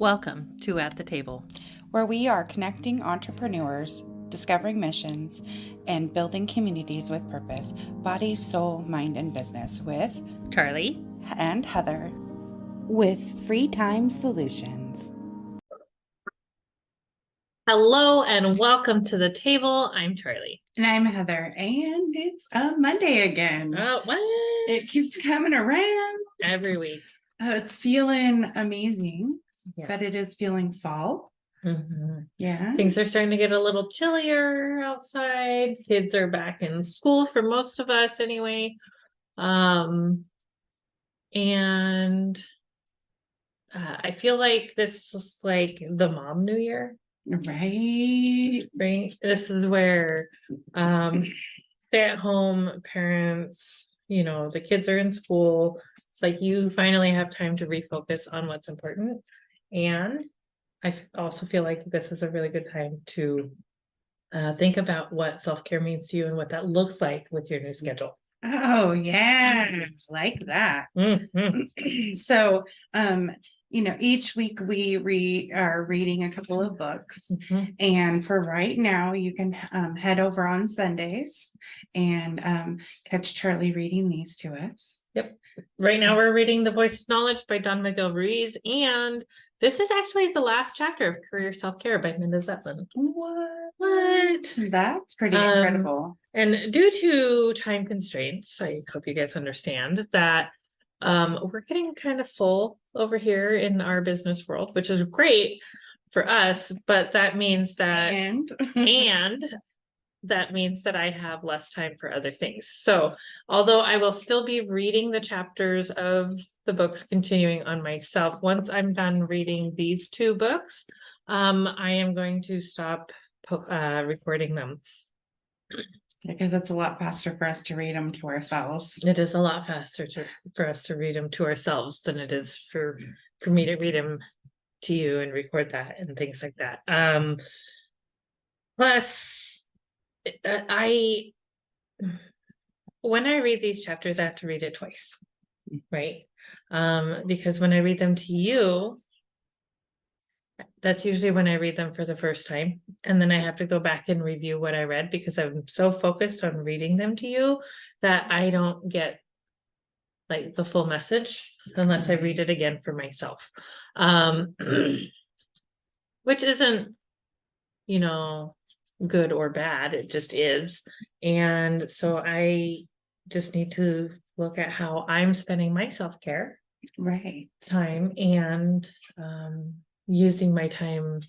Welcome to At the Table, where we are connecting entrepreneurs, discovering missions, and building communities with purpose, body, soul, mind, and business with Charlie and Heather with Free Time Solutions. Hello and welcome to the table. I'm Charlie. And I'm Heather, and it's a Monday again. Oh, what? It keeps coming around. Every week. It's feeling amazing, Yeah. but it is feeling fall. Mm-hmm. Yeah. Things are starting to get a little chillier outside. Kids are back in school for most of us anyway. And I feel like this is like the mom new year. Right. This is where stay-at-home parents, the kids are in school. It's like you finally have time to refocus on what's important. And I also feel like this is a really good time to think about what self-care means to you and what that looks like with your new schedule. Oh, yeah, like that. Mm-hmm. So, each week we are reading a couple of books. Mm-hmm. And for right now, you can head over on Sundays and catch Charlie reading these to us. Yep. Right now we're reading The Voice of Knowledge by Don Miguel Rees, and this is actually the last chapter of Career Self-Care by Minda Zetlin. What? That's pretty incredible. And due to time constraints, I hope you guys understand that we're getting kind of full over here in our business world, which is great for us, but that means that and that means that I have less time for other things. So although I will still be reading the chapters of the books continuing on myself, once I'm done reading these two books, I am going to stop recording them. Because it's a lot faster for us to read them to ourselves. It is a lot faster for us to read them to ourselves than it is for me to read them to you and record that and things like that. Plus, when I read these chapters, I have to read it twice, right? Because when I read them to you, that's usually when I read them for the first time. And then I have to go back and review what I read because I'm so focused on reading them to you that I don't get like the full message unless I read it again for myself. Which isn't, good or bad. It just is. And so I just need to look at how I'm spending my self-care time and using my time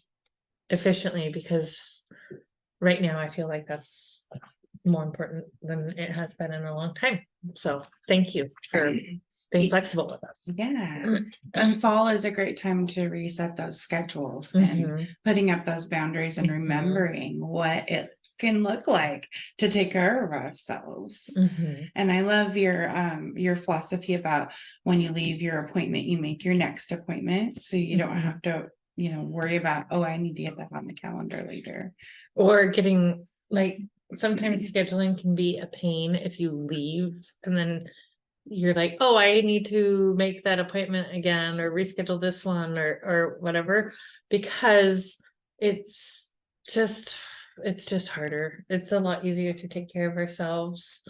efficiently, because right now I feel like that's more important than it has been in a long time. So thank you for being flexible with us. Yeah. And fall is a great time to reset those schedules and putting up those boundaries and remembering what it can look like to take care of ourselves. And I love your philosophy about when you leave your appointment, you make your next appointment, so you don't have to worry about, oh, I need to get that on the calendar later, or getting like sometimes scheduling can be a pain if you leave and then you're like, oh, I need to make that appointment again or reschedule this one or whatever, because it's just harder. It's a lot easier to take care of ourselves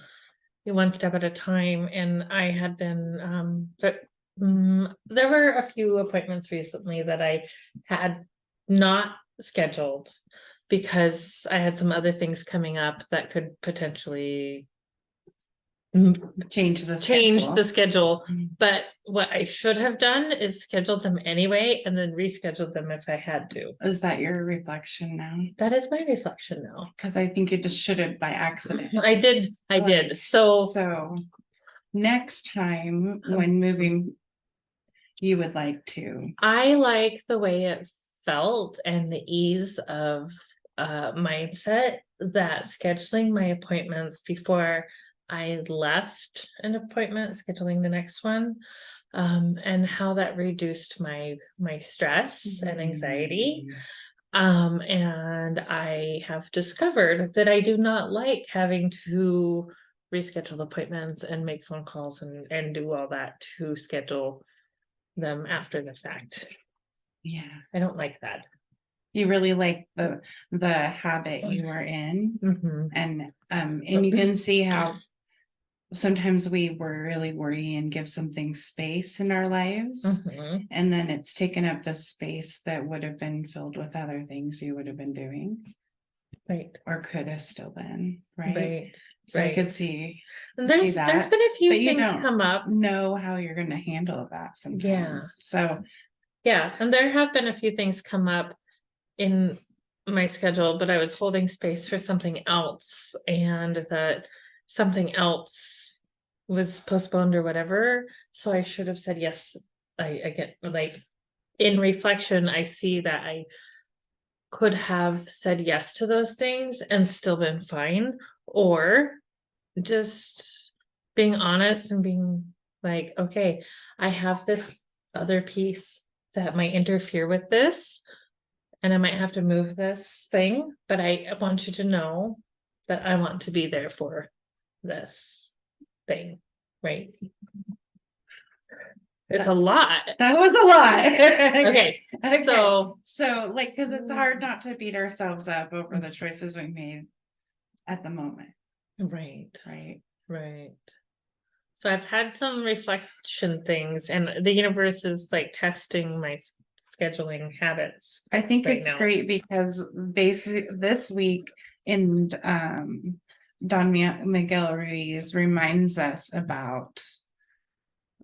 one step at a time. And I had been there were a few appointments recently that I had not scheduled because I had some other things coming up that could potentially change the schedule. But what I should have done is scheduled them anyway and then rescheduled them if I had to. Is that your reflection now? That is my reflection now. Because I think you just should have by accident. I did. So next time when moving, you would like to. I like the way it felt and the ease of mindset that scheduling my appointments before I left an appointment, scheduling the next one, and how that reduced my stress and anxiety. And I have discovered that I do not like having to reschedule appointments and make phone calls and do all that to schedule them after the fact. Yeah. I don't like that. You really like the habit you were in. Mm-hmm. And you can see how sometimes we were really worry and give something space in our lives. Mm-hmm. And then it's taken up the space that would have been filled with other things you would have been doing. Right. Or could have still been, right? Right. So I Right. could see There's that, been a few but you things don't come up. know how you're going to handle that sometimes. So Yeah, and there have been a few things come up in my schedule, but I was holding space for something else, and that something else was postponed or whatever. So I should have said yes. I get, like, in reflection, I see that I could have said yes to those things and still been fine, or just being honest and being like, okay, I have this other piece that might interfere with this, and I might have to move this thing, but I want you to know that I want to be there for this thing, right? It's a lot. that was a lot. Okay, so like, because it's hard not to beat ourselves up over the choices we made at the moment. right. Right. So I've had some reflection things, and the universe is like testing my scheduling habits. I think right it's now. great because basically this week in Don Miguel Rees reminds us about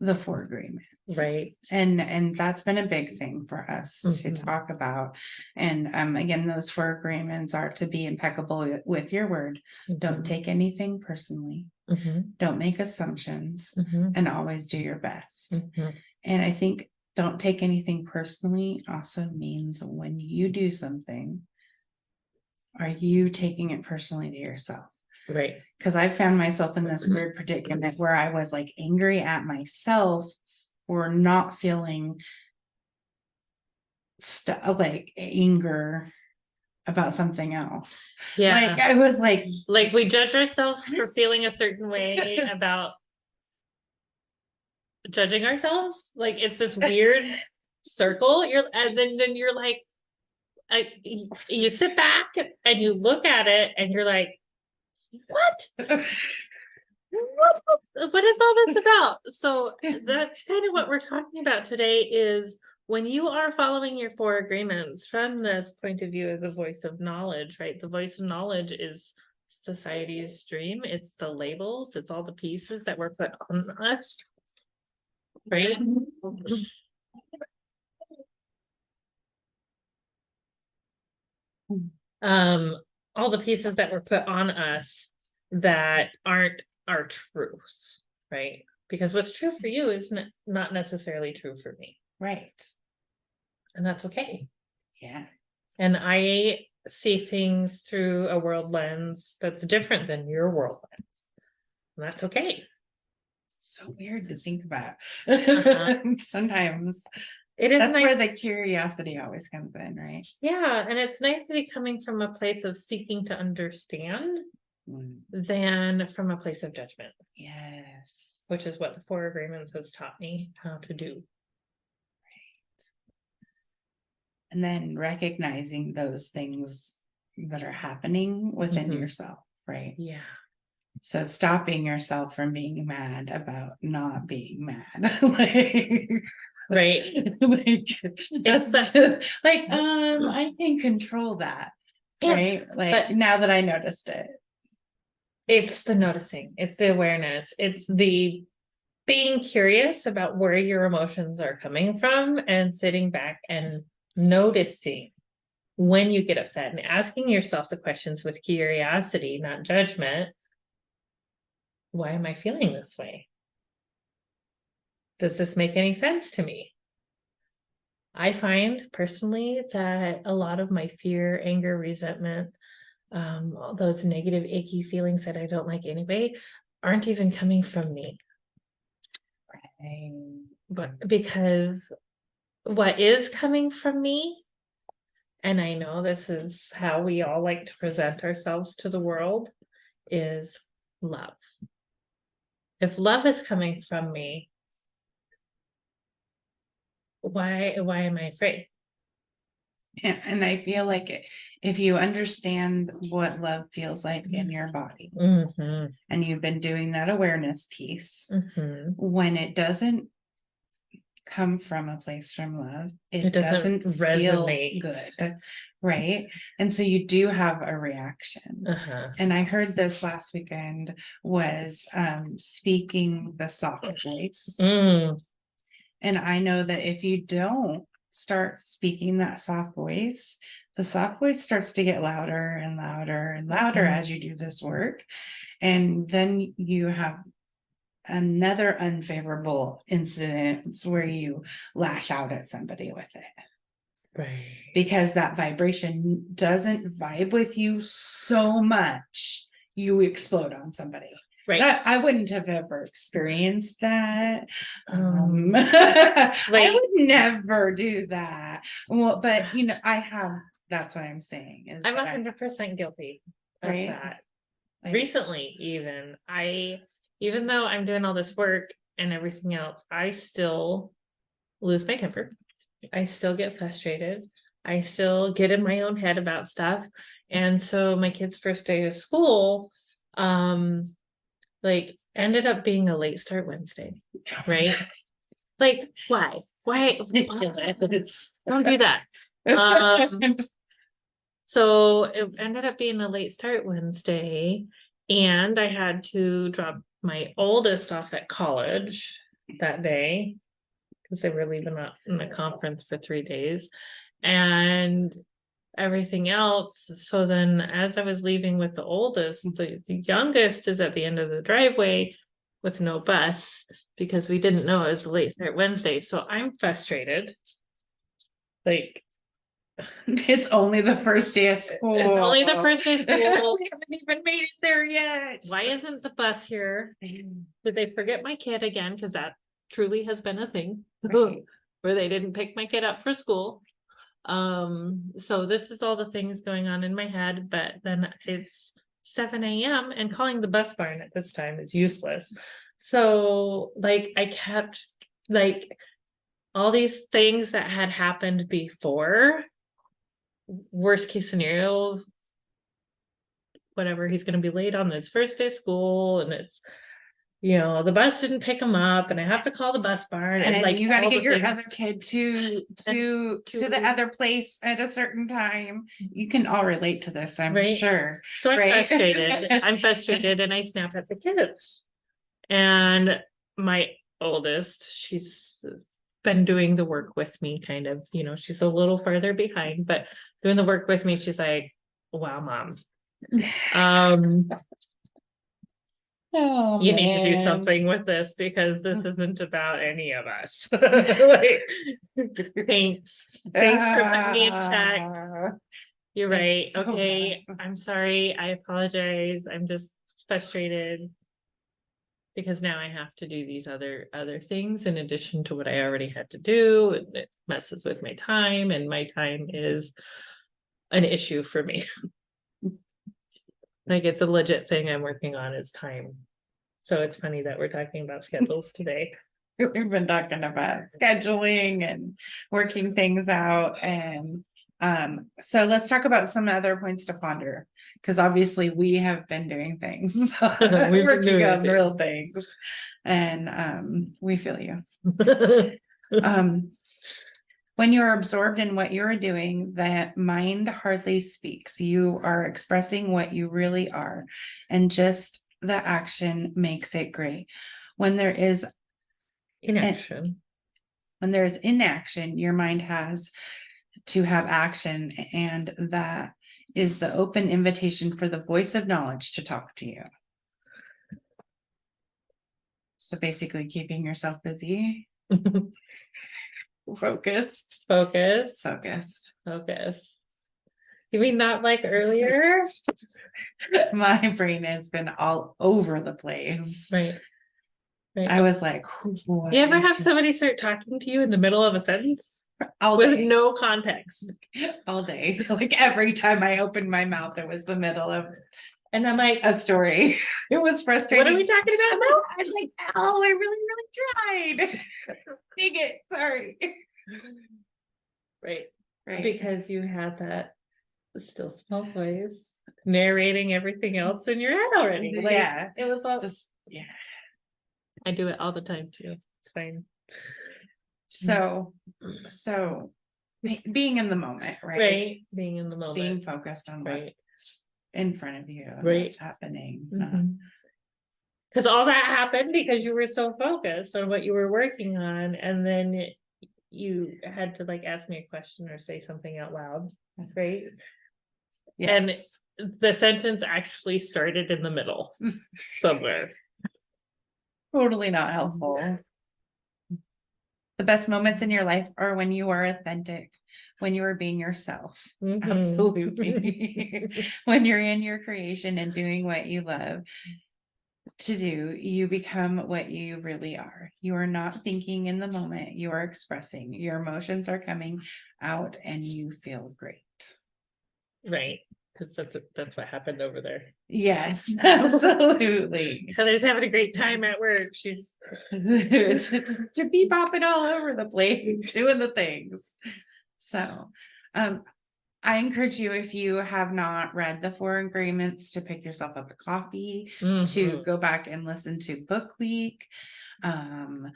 the 4 agreements. Right. And that's been a big thing for us to Mhm. talk about. And again, those 4 agreements are to be impeccable with your word. Don't Mhm. take anything personally. Mhm. Don't make assumptions, Mhm. and always do your best. Mhm. And I think don't take anything personally also means when you do something, are you taking it personally to yourself? Right. Because I found myself in this weird predicament where I was like angry at myself for not feeling like anger about something else. Yeah. Like I was like we judge ourselves for feeling a certain way about judging ourselves. Like, it's this weird circle. And then you're like, you sit back and you look at it and you're like, what? What is all this about? So that's kind of what we're talking about today, is when you are following your 4 agreements from this point of view of the voice of knowledge, right? The voice of knowledge is society's dream. It's the labels, it's all the pieces that were put on us, right? All the pieces that were put on us that aren't our truths, right? Because what's true for you is not necessarily true for me. right. And that's okay. Yeah. And I see things through a world lens that's different than your world lens. And that's okay. It's so weird to think about. Sometimes It is that's nice. where the curiosity always comes in, right? Yeah, and it's nice to be coming from a place of seeking to understand than from a place of judgment. Yes. Which is what the 4 agreements has taught me how to do. And then recognizing those things that are happening within yourself, right? Yeah. So stopping yourself from being mad about not being mad. like, right. That's just, I can control that. Yeah, right. Like now that I noticed it. It's the noticing, it's the awareness, it's the being curious about where your emotions are coming from and sitting back and noticing when you get upset and asking yourself the questions with curiosity, not judgment. Why am I feeling this way? Does this make any sense to me? I find personally that a lot of my fear, anger, resentment, all those negative, icky feelings that I don't like anyway, aren't even coming from me. But because what is coming from me, and I know this is how we all like to present ourselves to the world, is love. If love is coming from me, why am I afraid? And I feel like if you understand what love feels like in your body, Mhm. and you've been doing that awareness piece, Mhm. when it doesn't come from a place from love, It it doesn't doesn't feel resonate. good, right? And so you do have a reaction. Uh-huh. And I heard this last weekend was speaking the soft voice. Mm. And I know that if you don't start speaking that soft voice, the soft voice starts to get louder and louder and louder Mhm. as you do this work. And then you have another unfavorable incident where you lash out at somebody with it Right. because that vibration doesn't vibe with you so much, you explode on somebody. Right. I wouldn't have ever experienced that. Like, I would never do that. Well, but you know, I have. That's what I'm saying. Is I'm that 100% guilty of right? that. Like, Recently, even though I'm doing all this work and everything else, I still lose my temper. I still get frustrated. I still get in my own head about stuff. And so my kid's first day of school, like ended up being a late start Wednesday, right? Like, why? Why? Don't do that. So it ended up being a late start Wednesday, and I had to drop my oldest off at college that day because they were leaving out in the conference for 3 days and everything else. So then, as I was leaving with the oldest, the youngest is at the end of the driveway with no bus because we didn't know it was a late start Wednesday. So I'm frustrated. Like, it's only the first day of school. it's only the first day of school. We haven't even made it there yet. Why isn't the bus here? Did they forget my kid again? Because that truly has been a thing Right. where they didn't pick my kid up for school. So this is all the things going on in my head, but then it's 7 a.m. and calling the bus barn at this time is useless. So like I kept like all these things that had happened before, worst case scenario, whatever, he's going to be late on his first day of school, and it's, the bus didn't pick him up, and I have to call the bus barn, and like you got to all get the your things. other kid to to the other place at a certain time. You can all relate to this, I'm Right. sure. So I'm Right? frustrated. I'm frustrated, and I snap at the kids. And my oldest, she's been doing the work with me, kind of, she's a little further behind, but doing the work with me, she's like, wow, mom. Oh, You need to do man. something with this because this isn't about any of us. Like, thanks for putting me in check. You're right. It's so Okay, bad. I'm sorry. I apologize. I'm just frustrated because now I have to do these other things in addition to what I already had to do. And it messes with my time, and my time is an issue for me. Like, it's a legit thing I'm working on is time. So it's funny that we're talking about schedules today. We've been talking about scheduling and working things out. And so let's talk about some other points to ponder, because obviously we have been doing things. We've been working doing on things. real things. And we feel you. When you're absorbed in what you're doing, that mind hardly speaks. You are expressing what you really are, and just the action makes it great. When there is Inaction. when there's inaction, your mind has to have action, and that is the open invitation for the voice of knowledge to talk to you. So basically keeping yourself busy, focused. You mean not like earlier? My brain has been all over the place. Right. I was like, you ever have somebody start talking to you in the middle of a sentence with no context all day? Like every time I opened my mouth, it was the middle of, and I'm like, a story. It was frustrating. What are we talking about now? I was like, oh, I really tried. Dang it. Sorry. Right. Right. Because you had that still small voice narrating everything else in your head already. Like, Yeah. it was all Just, yeah. I do it all the time too. It's fine. So being in the moment, right? Being in the moment. Being focused on what's in front of you, and Right. what's happening. Because all that happened because you were so focused on what you were working on, and then you had to like ask me a question or say something out loud, right? Yes. And the sentence actually started in the middle somewhere. Totally not helpful. The best moments in your life are when you are authentic, when you are being yourself. Absolutely. When you're in your creation and doing what you love to do, you become what you really are. You are not thinking in the moment, you are expressing. Your emotions are coming out and you feel great. Right. Because that's what happened over there. Yes, absolutely. Heather's having a great time at work. She's to be popping all over the place, doing the things. So I encourage you, if you have not read the 4 agreements, to pick yourself up a copy, to go back and listen to Book Week. Audibles,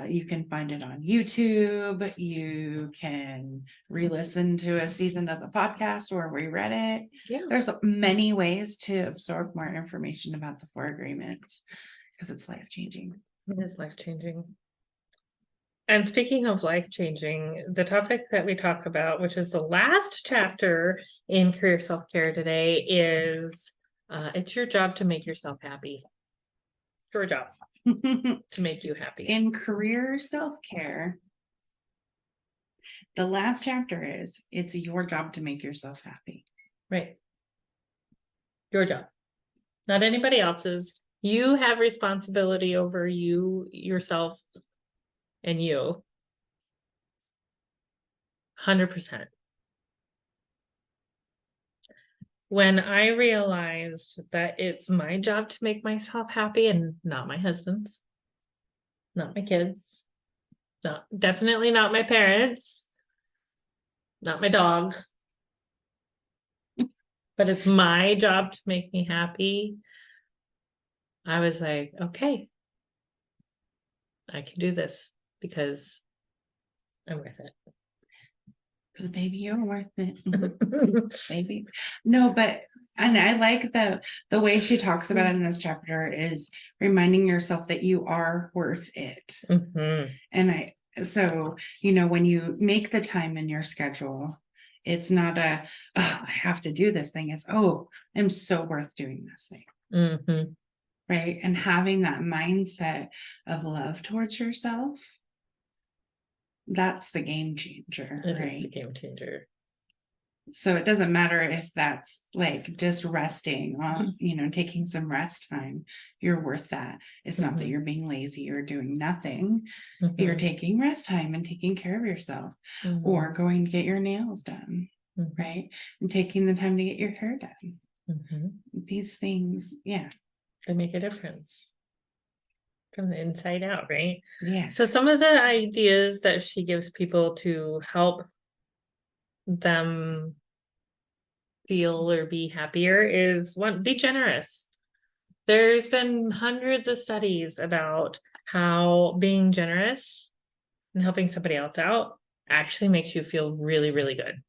you can find it on YouTube. You can re-listen to a season of the podcast where we read it. Yeah. There's many ways to absorb more information about the 4 agreements, because it's life-changing. It is life-changing. And speaking of life-changing, the topic that we talk about, which is the last chapter in career self-care today, is it's your job to make yourself happy. It's your job to make you happy. In career self-care, the last chapter is, it's your job to make yourself happy. Right. Your job, not anybody else's. You have responsibility over you, yourself, and you. 100%. When I realized that it's my job to make myself happy and not my husband's, not my kids, definitely not my parents, not my dog, but it's my job to make me happy, I was like, okay, I can do this because I'm worth it. Because baby, you're worth it. Baby. No, but and I like the way she talks about it in this chapter is reminding yourself that you are worth it. And so when you make the time in your schedule, it's not I have to do this thing. It's I'm so worth doing this thing. Right. And having that mindset of love towards yourself, that's the game changer. It is the game changer. So it doesn't matter if that's like just resting on, taking some rest time. You're worth that. It's not that you're being lazy or doing nothing. You're taking rest time and taking care of yourself, or going to get your nails done, right? And taking the time to get your hair done. These things, they make a difference from the inside out, right? Yeah. So some of the ideas that she gives people to help them feel or be happier is, one, be generous. There's been hundreds of studies about how being generous and helping somebody else out actually makes you feel really, really good.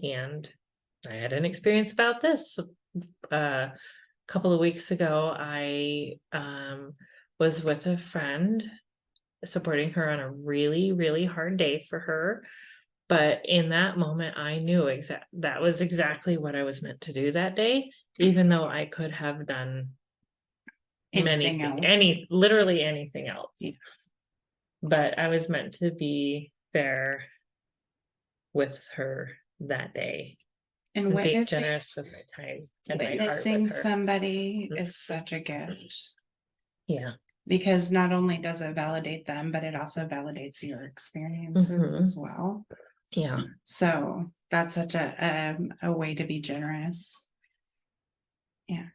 And I had an experience about this a couple of weeks ago. I was with a friend, supporting her on a really, really hard day for her. But in that moment, I knew that was exactly what I was meant to do that day, even though I could have done literally anything else. Yeah. But I was meant to be there with her that day. And being generous with my time and witnessing my heart with her. Somebody is such a gift. Yeah. Because not only does it validate them, but it also validates your experiences as well. Yeah. So that's such a way to be generous. Yeah.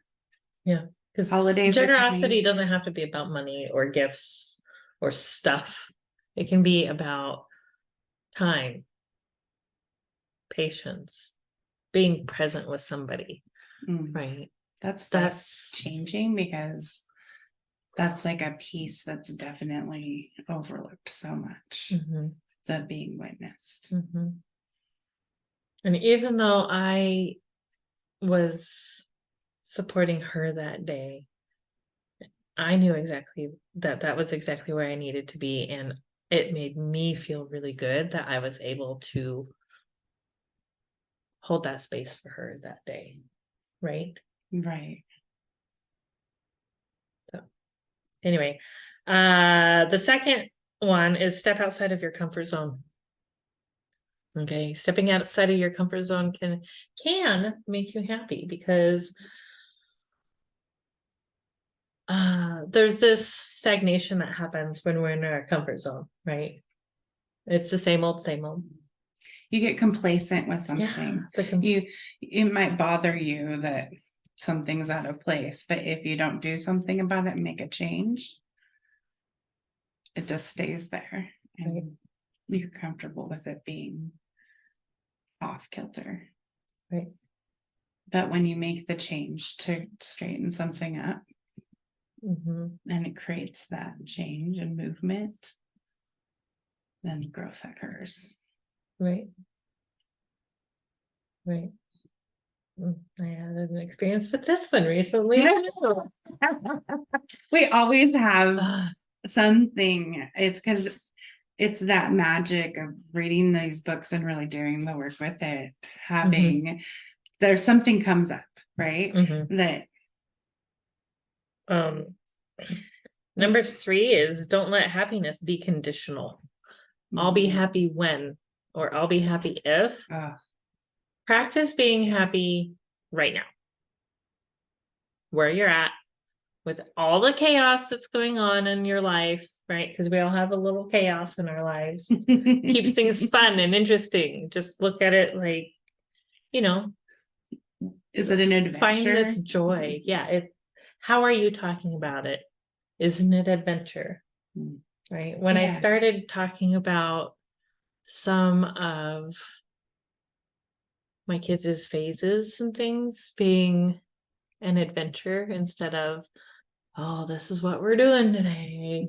Yeah. Because holidays, generosity doesn't have to be about money or gifts or stuff. It can be about time, patience, being present with somebody, Mm. right? That's changing, because that's like a piece that's definitely overlooked so much, Mhm, the being witnessed. mhm. And even though I was supporting her that day, I knew exactly that that was exactly where I needed to be. And it made me feel really good that I was able to hold that space for her that day. Right. Right. So anyway, the second one is step outside of your comfort zone. Okay. Stepping outside of your comfort zone can make you happy, because there's this stagnation that happens when we're in our comfort zone, right? It's the same old, same old. You get complacent with Yeah, something. the It might bother you that something's out of place, but if you don't do something about it and make a change, it just stays there, and Right. you're comfortable with it being off kilter. Right. But when you make the change to straighten something up, Mhm. and it creates that change and movement, then growth occurs. Right. Right. I had an experience with this one recently. We always have Ah, something. It's because it's that magic of reading these books and really doing the work with it. Having there's something comes up, right? mhm. That Um, Number 3 is don't let happiness be conditional. I'll be happy when, or I'll be happy if. Practice being happy right now, where you're at, with all the chaos that's going on in your life, right? Because we all have a little chaos in our lives. Keeps things fun and interesting. Just look at it like, you know, Is it an adventure? find this joy. Yeah. How are you talking about it? Isn't it adventure? Right. When I started talking about some of my kids' phases and things being an adventure instead of, oh, this is what we're doing today,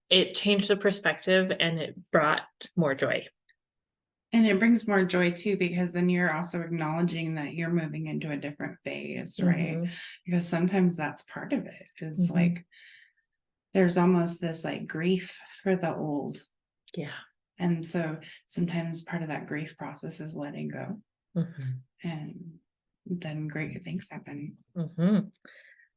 it changed the perspective and it brought more joy. And it brings more joy too, because then you're also acknowledging that you're moving into a different phase, right? Because sometimes that's part of it, is like there's almost this like grief for the old. Yeah. And so sometimes part of that grief process is letting go. And then great things happen.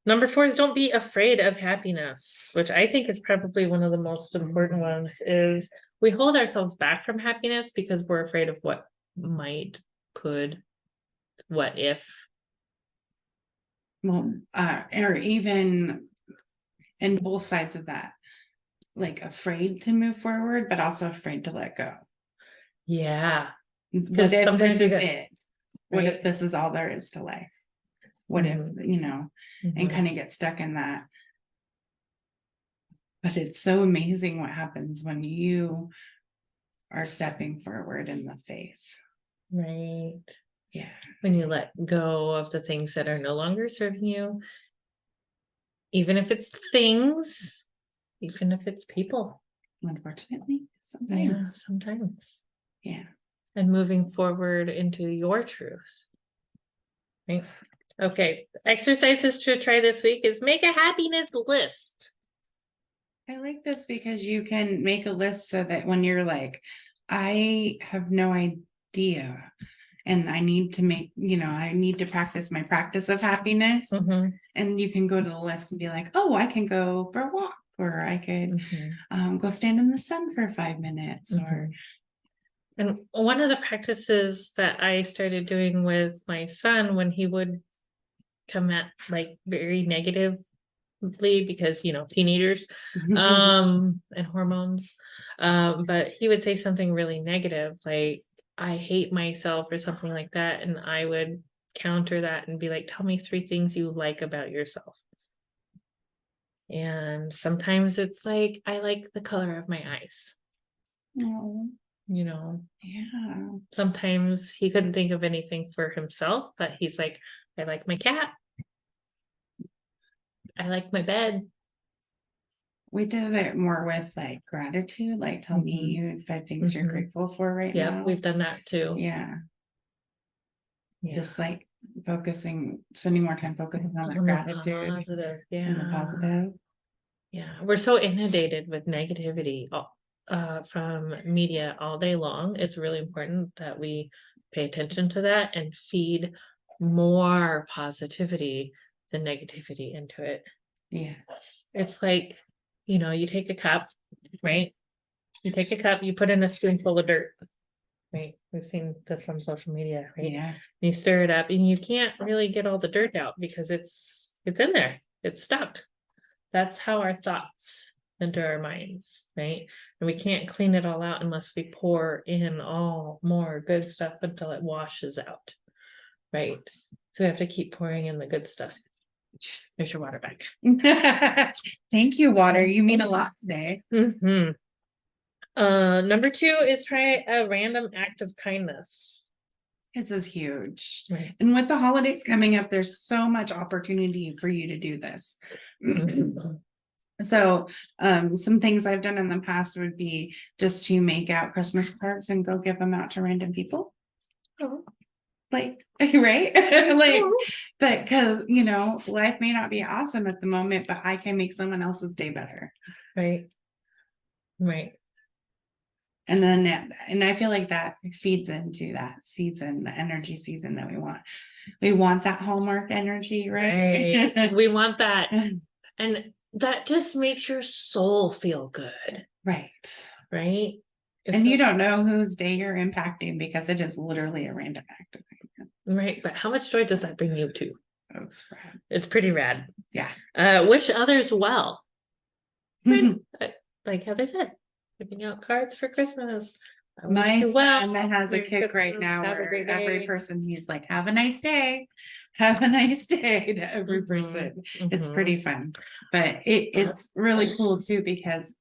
Number 4 is don't be afraid of happiness, which I think is probably one of the most important ones. Is we hold ourselves back from happiness because we're afraid of what might, could, what if. Well, or even in both sides of that, like afraid to move forward, but also afraid to let go. Yeah. What if this is it? Right? What if this is all there is to life? What if, and kind of get stuck in that. But it's so amazing what happens when you are stepping forward in the faith. Right. Yeah. When you let go of the things that are no longer serving you, even if it's things, even if it's people. Unfortunately, sometimes. Yeah, sometimes. Yeah. And moving forward into your truth. Right. Okay. Exercises to try this week is make a happiness list. I like this because you can make a list so that when you're like, I have no idea, and I need to make, I need to practice my practice of happiness. And you can go to the list and be like, oh, I can go for a walk, or I could go stand in the sun for 5 minutes, or. And one of the practices that I started doing with my son when he would come at like very negatively, because teenagers and hormones, but he would say something really negative like, I hate myself, or something like that, and I would counter that and be like, tell me 3 things you like about yourself. And sometimes it's like, I like the color of my eyes. Yeah. Sometimes he couldn't think of anything for himself, but he's like, I like my cat. I like my bed. We did it more with like gratitude, like tell me 5 things you're grateful for right Yep, now. we've done that too. Yeah. Yeah. Just like spending more time focusing on that On the gratitude positive, and the positive. Yeah, we're so inundated with negativity from media all day long. It's really important that we pay attention to that and feed more positivity than negativity into it. Yes. It's like, you take a cup, right? You take a cup, you put in a spoonful of dirt, right? We've seen this on social media, right? Yeah. You stir it up and you can't really get all the dirt out because it's in there. It's stuck. That's how our thoughts enter our minds, right? And we can't clean it all out unless we pour in all more good stuff until it washes out, right? So we have to keep pouring in the good stuff. There's your water back. Thank you, water. You mean a lot today. Number 2 is try a random act of kindness. This is huge. Right. And with the holidays coming up, there's so much opportunity for you to do this. So some things I've done in the past would be just to make out Christmas cards and go give them out to random people. Oh. Like, right? Like, but because life may not be awesome at the moment, but I can make someone else's day better. Right. And then I feel like that feeds into that season, the energy season that we want. We want that Hallmark energy, right? We want that. And that just makes your soul feel good. Right. And you don't know whose day you're impacting because it is literally a random act of kindness. Right. But how much joy does that bring you to? That's rad. It's pretty rad. Yeah. Wish others well. Like Heather said, giving out cards for Christmas. My son has a kick right now where every person he's like, have a nice day. Have a nice day to every person. It's pretty fun. But it's really cool too because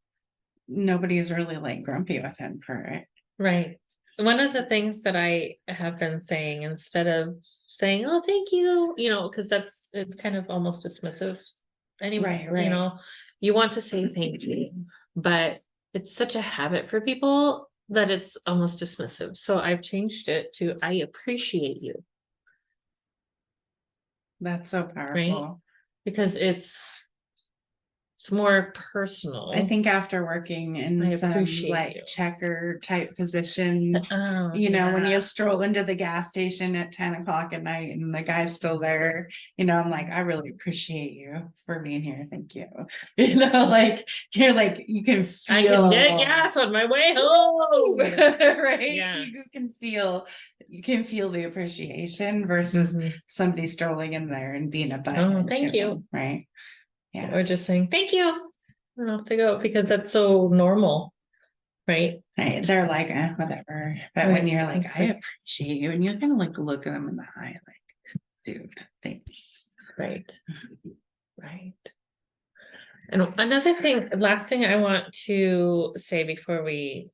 nobody's really like grumpy with him for it. Right. One of the things that I have been saying, instead of saying, oh, thank you, because it's kind of almost dismissive anyway, right. You want to say thank you, but it's such a habit for people that it's almost dismissive. So I've changed it to, I appreciate you. That's so powerful. Right? Because it's more personal. I think after working in some like checker type positions, when you stroll into the gas station at 10 o'clock at night and the guy's still there, I'm like, I really appreciate you for being here. Thank you. Like you're like, you can feel. I can get gas on my way home. Right? Yeah. You can feel the appreciation versus somebody strolling in there and being a butt. Oh, thank you. Them, right? Yeah. Or just saying thank you. I don't have to go because that's so normal, right? They're like, whatever. But when you're like, I appreciate you, and you kind of like look at them in the eye, like, dude, thanks. Right. And another thing, last thing I want to say before we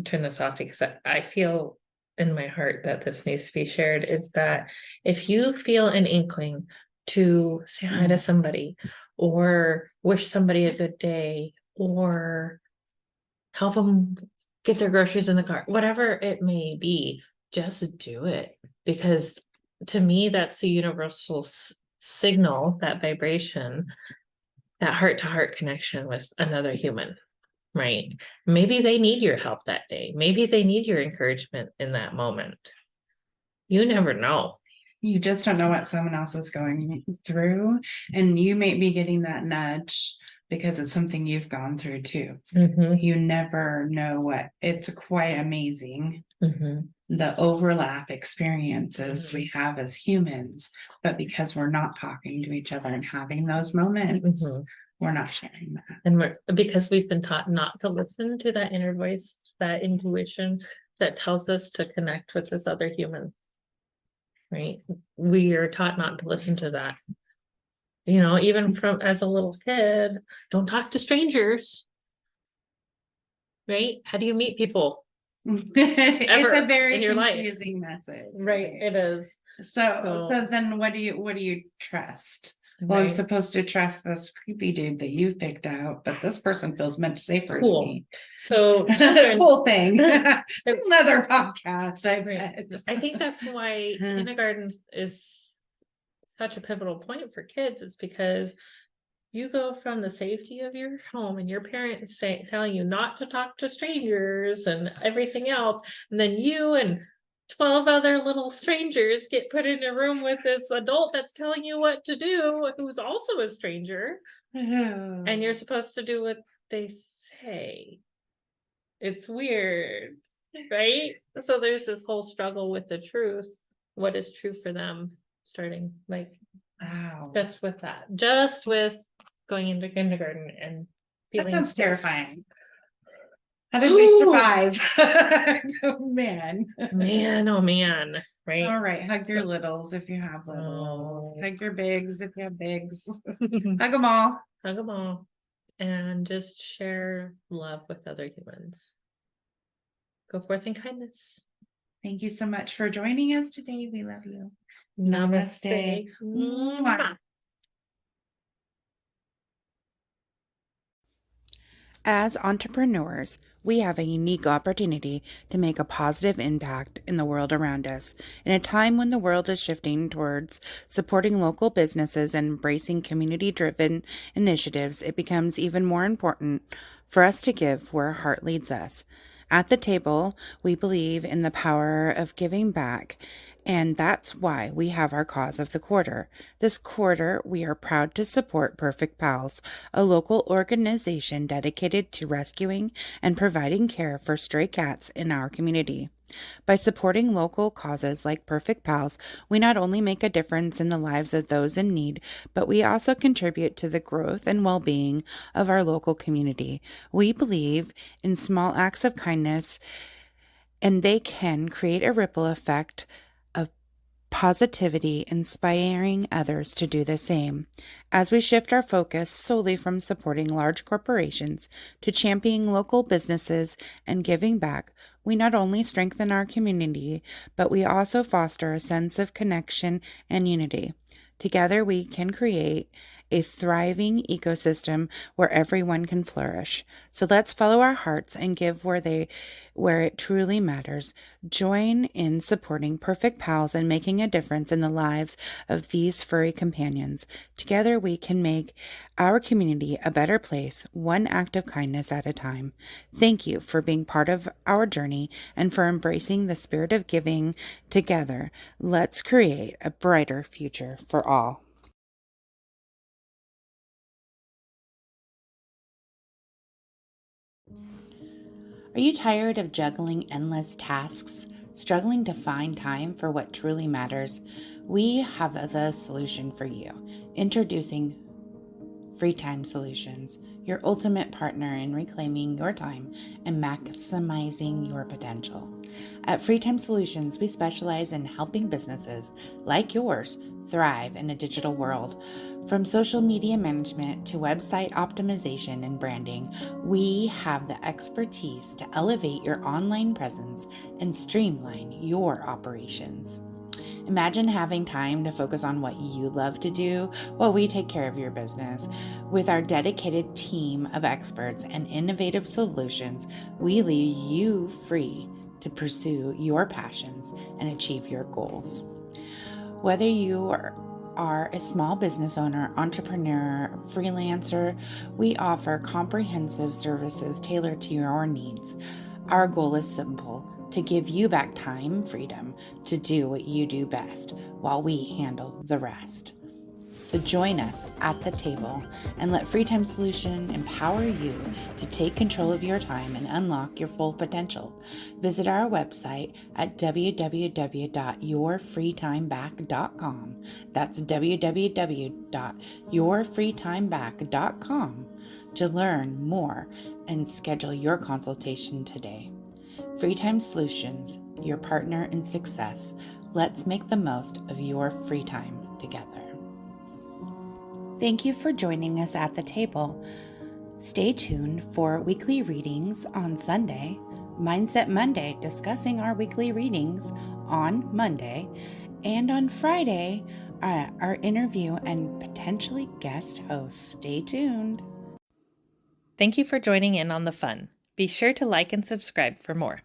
turn this off, because I feel in my heart that this needs to be shared, is that if you feel an inkling to say hi to somebody or wish somebody a good day or help them get their groceries in the car, whatever it may be, just do it. Because to me, that's the universal signal, that vibration, that heart-to-heart connection with another human, right? Maybe they need your help that day. Maybe they need your encouragement in that moment. You never know. You just don't know what someone else is going through, and you may be getting that nudge because it's something you've gone through too. You never know what. It's quite amazing the overlap experiences we have as humans, but because we're not talking to each other and having those moments, we're not sharing that. And because we've been taught not to listen to that inner voice, that intuition that tells us to connect with this other human. Right? We are taught not to listen to that. Even from as a little kid, don't talk to strangers. Right? How do you meet people? It's a very in your life. confusing message. Right, it is. So then what do you trust? Well, I'm Right. supposed to trust this creepy dude that you've picked out, but this person feels much safer to Cool. me. So Whole thing. Another podcast, I bet. I think that's why kindergarten is such a pivotal point for kids. It's because you go from the safety of your home and your parents telling you not to talk to strangers and everything else, and then you and 12 other little strangers get put in a room with this adult that's telling you what to do, who's also a stranger, and you're supposed to do what they say. It's weird, right? So there's this whole struggle with the truth. What is true for them, starting like Wow. just with going into kindergarten and That feeling sounds terrifying. How did we survive? Oh, man. Oh man, right? All right, hug your littles if you have littles. Hug your bigs if you have bigs. Hug them all. Hug them all. And just share love with other humans. Go forth in kindness. Thank you so much for joining us today. We love you. Namaste. Mwah. As entrepreneurs, we have a unique opportunity to make a positive impact in the world around us. In a time when the world is shifting towards supporting local businesses and embracing community-driven initiatives, it becomes even more important for us to give where our heart leads us. At the table, we believe in the power of giving back, and that's why we have our cause of the quarter. This quarter, we are proud to support Perfect Pals, a local organization dedicated to rescuing and providing care for stray cats in our community. By supporting local causes like Perfect Pals, we not only make a difference in the lives of those in need, but we also contribute to the growth and well-being of our local community. We believe in small acts of kindness, and they can create a ripple effect of positivity, inspiring others to do the same. As we shift our focus solely from supporting large corporations to championing local businesses and giving back, we not only strengthen our community, but we also foster a sense of connection and unity. Together, we can create a thriving ecosystem where everyone can flourish. So let's follow our hearts and give where it truly matters. Join in supporting Perfect Pals and making a difference in the lives of these furry companions. Together we can make our community a better place, one act of kindness at a time. Thank you for being part of our journey and for embracing the spirit of giving together. Let's create a brighter future for all. Are you tired of juggling endless tasks, struggling to find time for what truly matters? We have the solution for you. Introducing Free Time Solutions, your ultimate partner in reclaiming your time and maximizing your potential. At Free Time Solutions, we specialize in helping businesses like yours thrive in a digital world. From social media management to website optimization and branding, we have the expertise to elevate your online presence and streamline your operations. Imagine having time to focus on what you love to do while we take care of your business. With our dedicated team of experts and innovative solutions, we leave you free to pursue your passions and achieve your goals. Whether you are a small business owner, entrepreneur, freelancer, we offer comprehensive services tailored to your needs. Our goal is simple: to give you back time, freedom to do what you do best while we handle the rest. So join us at the table and let Free Time Solution empower you to take control of your time and unlock your full potential. Visit our website at www.yourfreetimeback.com. That's www.yourfreetimeback.com to learn more and schedule your consultation today. Free Time Solutions, your partner in success. Let's make the most of your free time together. Thank you for joining us at the table. Stay tuned for weekly readings on Sunday, Mindset Monday, discussing our weekly readings on Monday, and on Friday, our interview and potentially guest host. Stay tuned. Thank you for joining in on the fun. Be sure to like and subscribe for more.